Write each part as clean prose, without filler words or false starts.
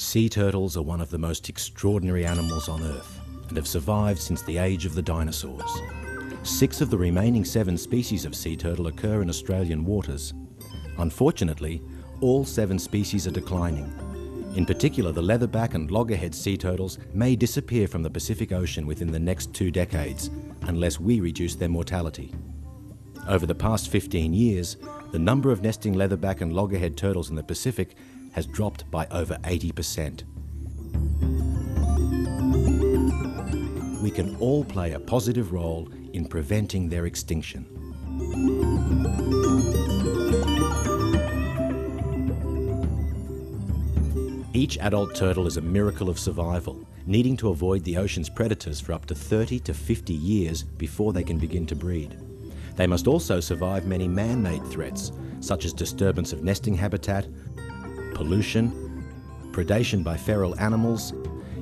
Sea turtles are one of the most extraordinary animals on Earth and have survived since the age of the dinosaurs. 6 of the remaining 7 species of sea turtle occur in Australian waters. Unfortunately, all 7 species are declining. In particular, the leatherback and loggerhead sea turtles may disappear from the Pacific Ocean within the next 2 decades unless we reduce their mortality. Over the past 15 years, the number of nesting leatherback and loggerhead turtles in the Pacific has dropped by over 80%. We can all play a positive role in preventing their extinction. Each adult turtle is a miracle of survival, needing to avoid the ocean's predators for up to 30 to 50 years before they can begin to breed. They must also survive many man-made threats, such as disturbance of nesting habitat, pollution, predation by feral animals,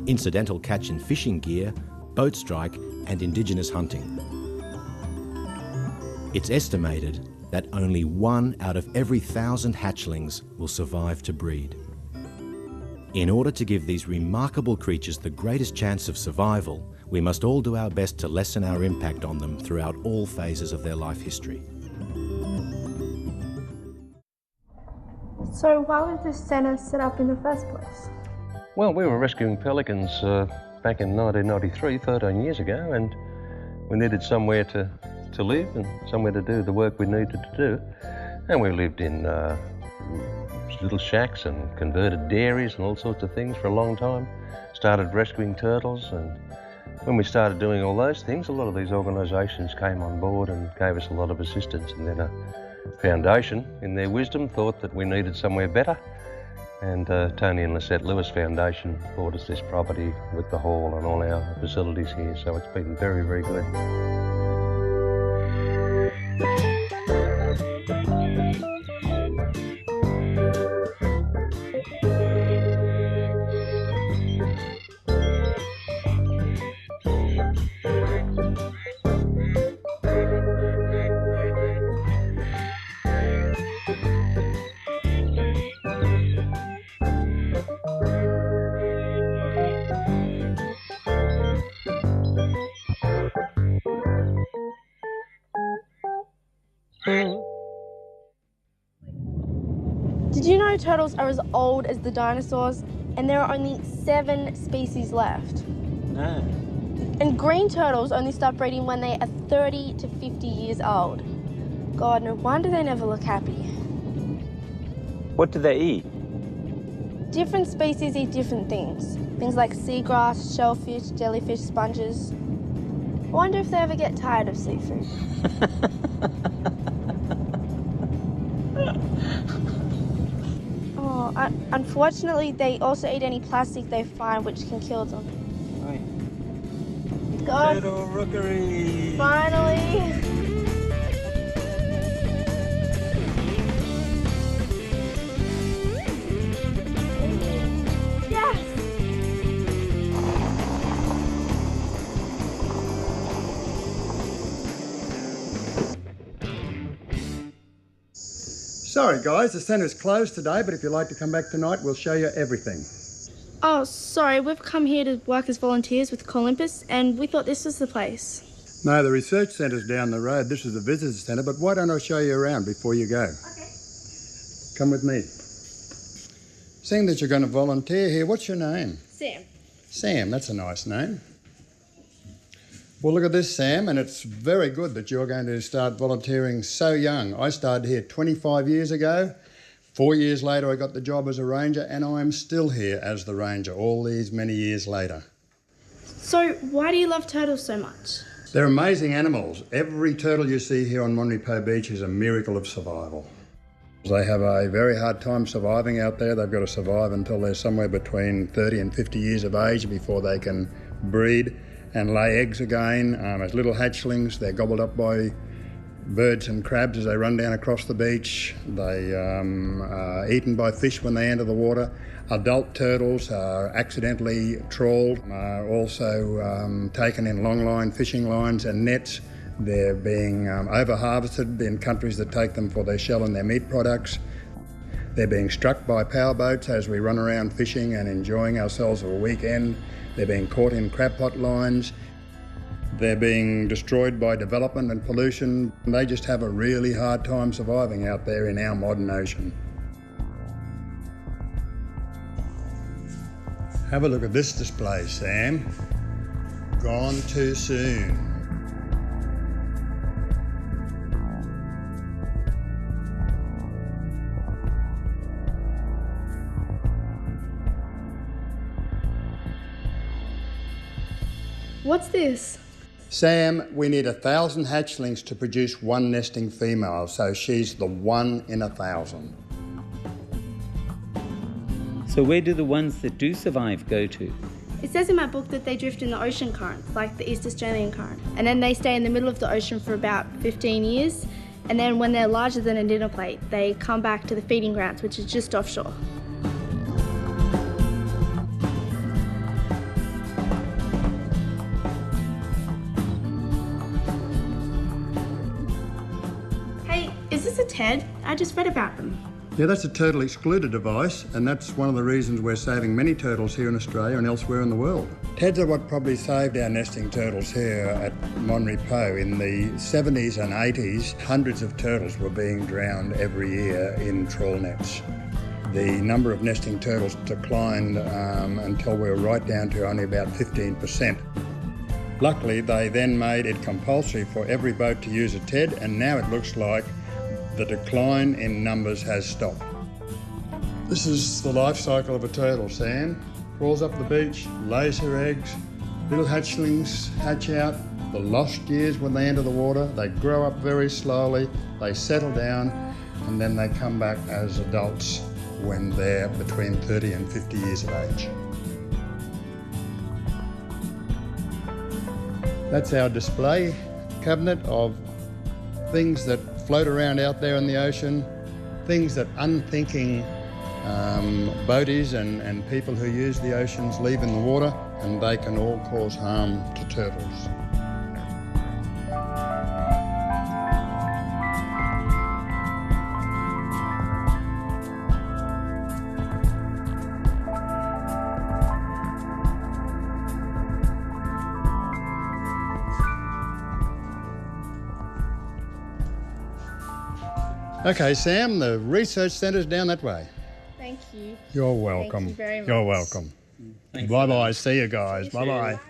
incidental catch and fishing gear, boat strike, and indigenous hunting. It's estimated that only 1 out of every 1,000 hatchlings will survive to breed. In order to give these remarkable creatures the greatest chance of survival, we must all do our best to lessen our impact on them throughout all phases of their life history. So why was this centre set up in the first place? Well, we were rescuing pelicans back in 1993, 13 years ago, and we needed somewhere to live and somewhere to do the work we needed to do. And we lived in little shacks and converted dairies and all sorts of things for a long time. Started rescuing turtles, and when we started doing all those things, a lot of these organisations came on board and gave us a lot of assistance. And then a foundation, in their wisdom, thought that we needed somewhere better. And Tony and Lisette Lewis Foundation bought us this property with the hall and all our facilities here. So it's been very, very good. Did you know turtles are as old as the dinosaurs and there are only 7 species left? No. And green turtles only start breeding when they are 30 to 50 years old. God, no wonder they never look happy. What do they eat? Different species eat different things. Things like seagrass, shellfish, jellyfish, sponges. I wonder if they ever get tired of seafood. Unfortunately, they also eat any plastic they find which can kill them. Right. God, Turtle rookery! finally! Yes! Sorry guys, the centre's closed today, but if you'd like to come back tonight, we'll show you everything. Oh, sorry, we've come here to work as volunteers with Olympus and we thought this was the place. No, the research centre's down the road. This is the visitor centre, but why don't I show you around before you go? Okay. Come with me. Seeing that you're going to volunteer here, what's your name? Sam. Sam, that's a nice name. Well, look at this, Sam, and it's very good that you're going to start volunteering so young. I started here 25 years ago. 4 years later, I got the job as a ranger, and I'm still here as the ranger all these many years later. So, why do you love turtles so much? They're amazing animals. Every turtle you see here on Monterey Beach is a miracle of survival. They have a very hard time surviving out there. They've got to survive until they're somewhere between 30 and 50 years of age before they can breed and lay eggs again. As little hatchlings, they're gobbled up by birds and crabs as they run down across the beach. They are eaten by fish when they enter the water. Adult turtles are accidentally trawled, are also taken in long-line fishing lines and nets. They're being over-harvested in countries that take them for their shell and their meat products. They're being struck by powerboats as we run around fishing and enjoying ourselves for a weekend. They're being caught in crab pot lines. They're being destroyed by development and pollution. They just have a really hard time surviving out there in our modern ocean. Have a look at this display, Sam. Gone too soon. What's this? Sam, we need 1,000 hatchlings to produce one nesting female, so she's the 1 in 1,000. So where do the ones that do survive go to? It says in my book that they drift in the ocean currents, like the East Australian current. And then they stay in the middle of the ocean for about 15 years. And then when they're larger than a dinner plate, they come back to the feeding grounds, which is just offshore. Hey, is this a TED? I just read about them. Yeah, that's a turtle excluder device, and that's one of the reasons we're saving many turtles here in Australia and elsewhere in the world. TEDs are what probably saved our nesting turtles here at Monry Po. In the 70s and 80s, hundreds of turtles were being drowned every year in trawl nets. The number of nesting turtles declined until we were right down to only about 15%. Luckily, they then made it compulsory for every boat to use a TED, and now it looks like the decline in numbers has stopped. This is the life cycle of a turtle, Sam. Crawls up the beach, lays her eggs, little hatchlings hatch out. The lost years when they enter the water, they grow up very slowly, they settle down, and then they come back as adults when they're between 30 and 50 years of age. That's our display cabinet of things that float around out there in the ocean, things that unthinking boaties and people who use the oceans leave in the water, and they can all cause harm to turtles. Okay, Sam, the research centre's down that way. Thank you. You're welcome. Thank you very much. You're welcome. Bye-bye. See you guys. Bye-bye.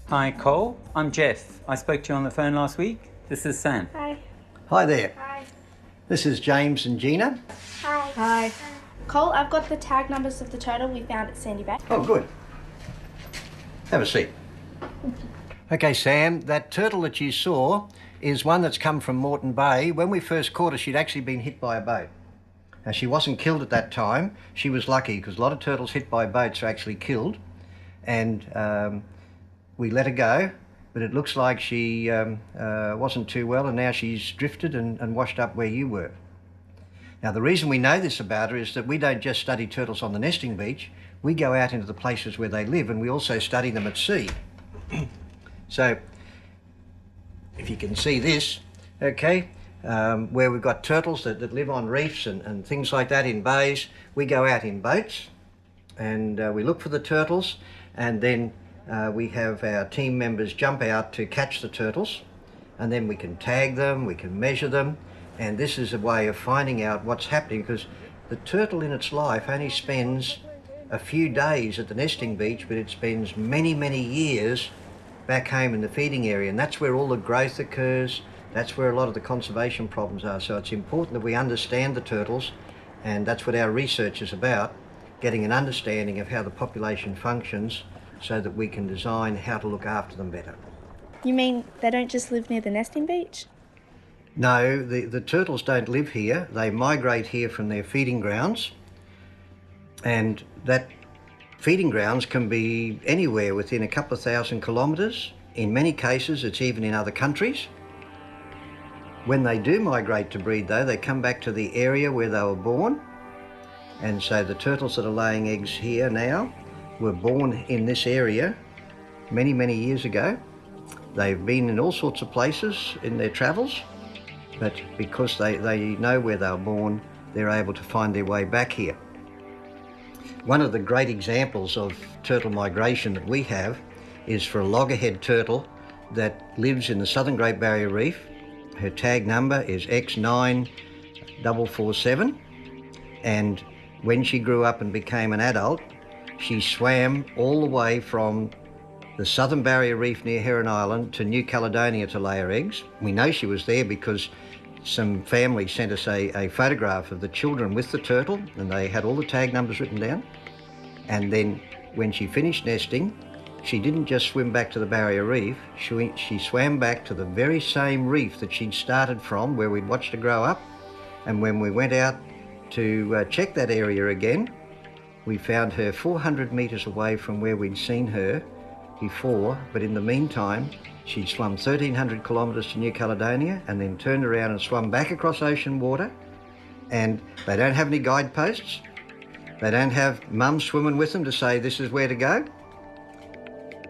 Hi, Cole. I'm Jeff. I spoke to you on the phone last week. This is Sam. Hi. Hi there. Hi. This is James and Gina. Hi. Hi. Cole, I've got the tag numbers of the turtle we found at Sandy Bay. Oh, good. Have a seat. Okay, Sam, that turtle that you saw is one that's come from Moreton Bay. When we first caught her, she'd actually been hit by a boat. Now, she wasn't killed at that time. She was lucky because a lot of turtles hit by boats are actually killed. And we let her go, but it looks like she wasn't too well, and now she's drifted and washed up where you were. Now, the reason we know this about her is that we don't just study turtles on the nesting beach, we go out into the places where they live, and we also study them at sea. So, if you can see this, okay, where we've got turtles that live on reefs and things like that in bays, we go out in boats, and we look for the turtles, and then we have our team members jump out to catch the turtles, and then we can tag them, we can measure them, and this is a way of finding out what's happening, because the turtle in its life only spends a few days at the nesting beach, but it spends many, many years back home in the feeding area, and that's where all the growth occurs, that's where a lot of the conservation problems are. So it's important that we understand the turtles, and that's what our research is about, getting an understanding of how the population functions so that we can design how to look after them better. You mean they don't just live near the nesting beach? No, the turtles don't live here. They migrate here from their feeding grounds, and that feeding grounds can be anywhere within a couple of thousand kilometres. In many cases, it's even in other countries. When they do migrate to breed though, they come back to the area where they were born. And so the turtles that are laying eggs here now were born in this area many, many years ago. They've been in all sorts of places in their travels, but because they know where they were born, they're able to find their way back here. One of the great examples of turtle migration that we have is for a loggerhead turtle that lives in the Southern Great Barrier Reef. Her tag number is X9447, and when she grew up and became an adult, she swam all the way from the Southern Barrier Reef near Heron Island to New Caledonia to lay her eggs. We know she was there because some family sent us a photograph of the children with the turtle, and they had all the tag numbers written down. And then when she finished nesting, she didn't just swim back to the Barrier Reef, she swam back to the very same reef that she'd started from, where we'd watched her grow up. And when we went out to check that area again, we found her 400 metres away from where we'd seen her before, but in the meantime, she'd swum 1,300 kilometres to New Caledonia and then turned around and swum back across ocean water. And they don't have any guideposts. They don't have mum swimming with them to say this is where to go.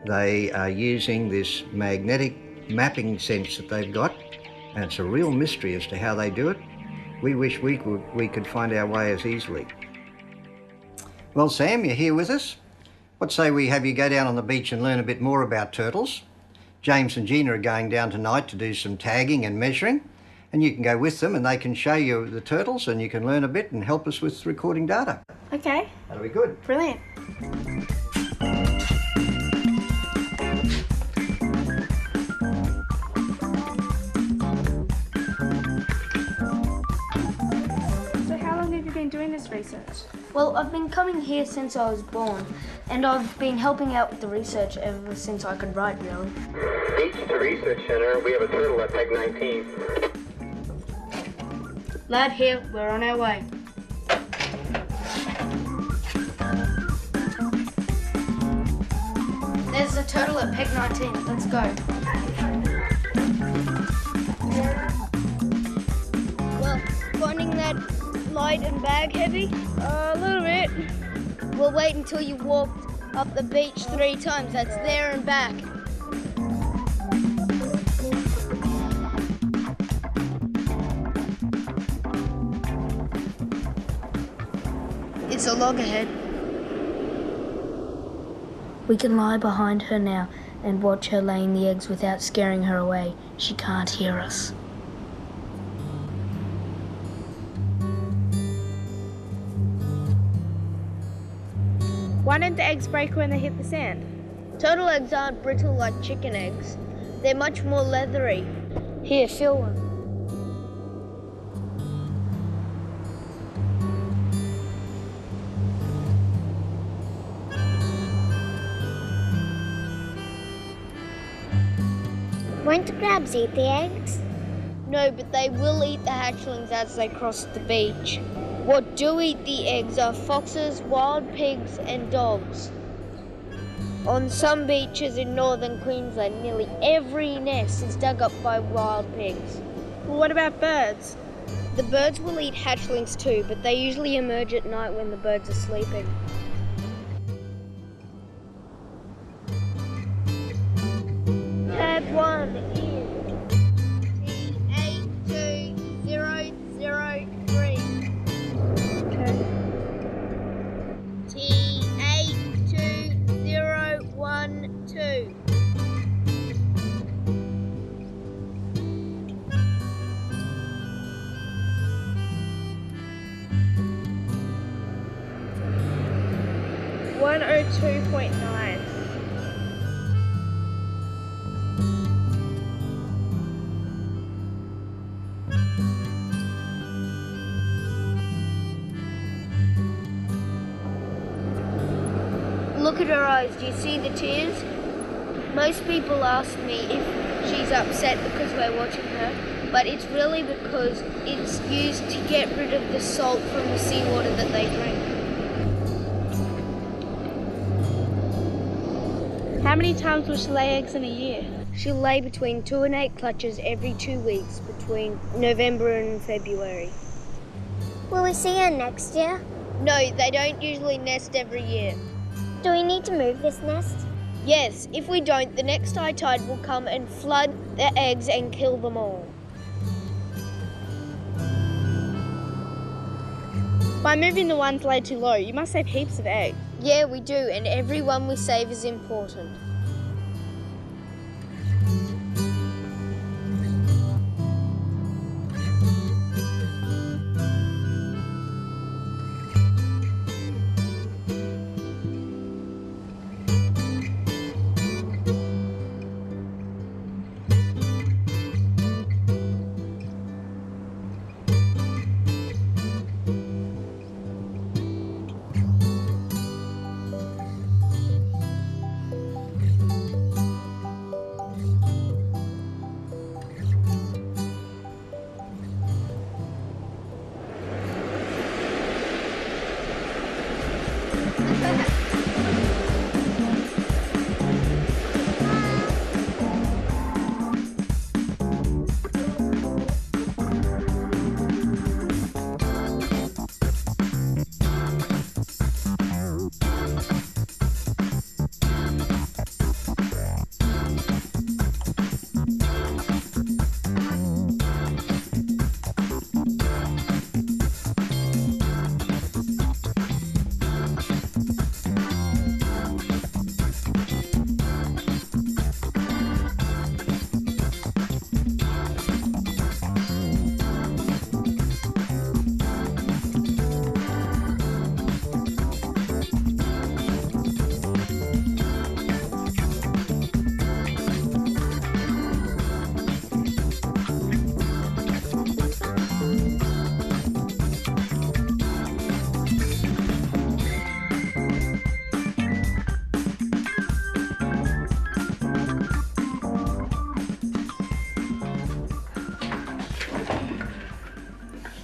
They are using this magnetic mapping sense that they've got, and it's a real mystery as to how they do it. We wish we could find our way as easily. Well, Sam, you're here with us. What say we have you go down on the beach and learn a bit more about turtles? James and Gina are going down tonight to do some tagging and measuring, and you can go with them and they can show you the turtles and you can learn a bit and help us with recording data. Okay. That'll be good. Brilliant. So how long have you been doing this research? Well, I've been coming here since I was born, and I've been helping out with the research ever since I could write, really. Beach to Research Center, we have a turtle at Peg 19. Lad, here, we're on our way. There's a turtle at Peg 19, let's go. Well, finding that light and bag heavy? A little bit. We'll wait until you walked up the beach 3 times. That's there and back. It's a loggerhead. We can lie behind her now and watch her laying the eggs without scaring her away. She can't hear us. Why don't the eggs break when they hit the sand? Turtle eggs aren't brittle like chicken eggs. They're much more leathery. Here, feel one. Won't the crabs eat the eggs? No, but they will eat the hatchlings as they cross the beach. What do eat the eggs are foxes, wild pigs and dogs. On some beaches in northern Queensland, nearly every nest is dug up by wild pigs. Well, what about birds? The birds will eat hatchlings too, but they usually emerge at night when the birds are sleeping. Pad 1 is T82003. Okay. T82012. .9. Look at her eyes. Do you see the tears? Most people ask me if she's upset because we're watching her, but it's really because it's used to get rid of the salt from the seawater that they drink. How many times will she lay eggs in a year? She'll lay between 2 and 8 clutches every 2 weeks between November and February. Will we see her next year? No, they don't usually nest every year. Do we need to move this nest? Yes, if we don't, the next high tide will come and flood the eggs and kill them all. By moving the ones laid too low, you must save heaps of eggs. Yeah, we do, and every one we save is important.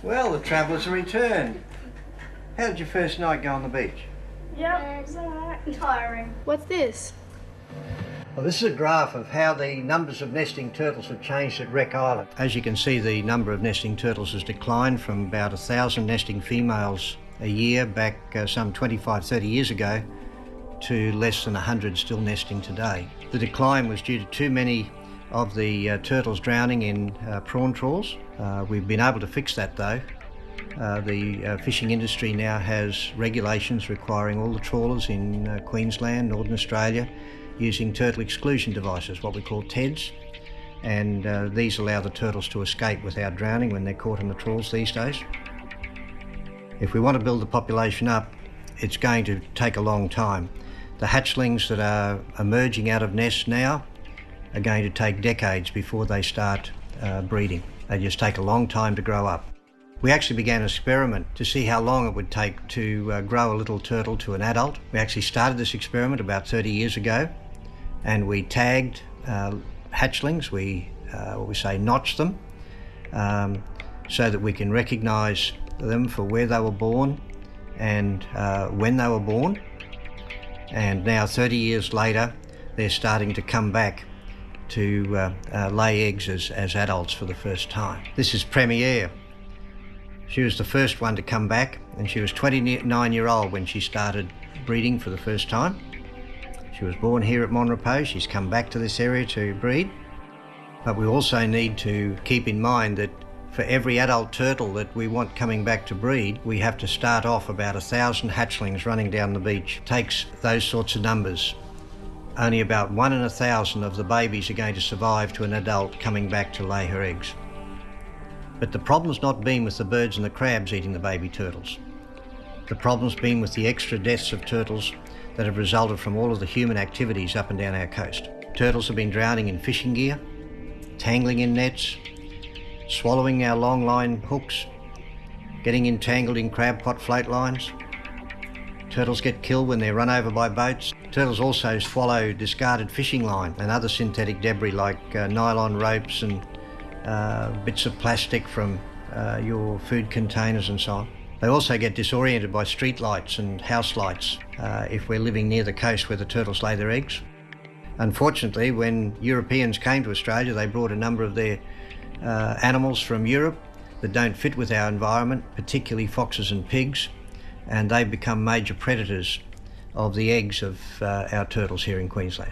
Well, the travellers are returned. How did your first night go on the beach? Yep, it's alright. Tiring. What's this? Well, this is a graph of how the numbers of nesting turtles have changed at Wreck Island. As you can see, the number of nesting turtles has declined from about 1,000 nesting females a year back some 25-30 years ago to less than 100 still nesting today. The decline was due to too many of the turtles drowning in prawn trawls. We've been able to fix that though. The fishing industry now has regulations requiring all the trawlers in Queensland, Northern Australia, using turtle exclusion devices, what we call TEDs, and these allow the turtles to escape without drowning when they're caught in the trawls these days. If we want to build the population up, it's going to take a long time. The hatchlings that are emerging out of nests now are going to take decades before they start breeding. They just take a long time to grow up. We actually began an experiment to see how long it would take to grow a little turtle to an adult. We actually started this experiment about 30 years ago, and we tagged hatchlings. We notched them, so that we can recognise them for where they were born and when they were born. And now 30 years later, they're starting to come back to lay eggs as adults for the first time. This is Premiere. She was the first one to come back, and she was 29-year-old when she started breeding for the first time. She was born here at Mon Repos. She's come back to this area to breed. But we also need to keep in mind that for every adult turtle that we want coming back to breed, we have to start off about 1,000 hatchlings running down the beach. It takes those sorts of numbers. Only about 1 in 1,000 of the babies are going to survive to an adult coming back to lay her eggs. But the problem's not been with the birds and the crabs eating the baby turtles. The problem's been with the extra deaths of turtles that have resulted from all of the human activities up and down our coast. Turtles have been drowning in fishing gear, tangling in nets, swallowing our long line hooks, getting entangled in crab pot float lines. Turtles get killed when they're run over by boats. Turtles also swallow discarded fishing line and other synthetic debris like nylon ropes and bits of plastic from your food containers and so on. They also get disoriented by street lights and house lights if we're living near the coast where the turtles lay their eggs. Unfortunately, when Europeans came to Australia, they brought a number of their animals from Europe that don't fit with our environment, particularly foxes and pigs, and they've become major predators of the eggs of our turtles here in Queensland.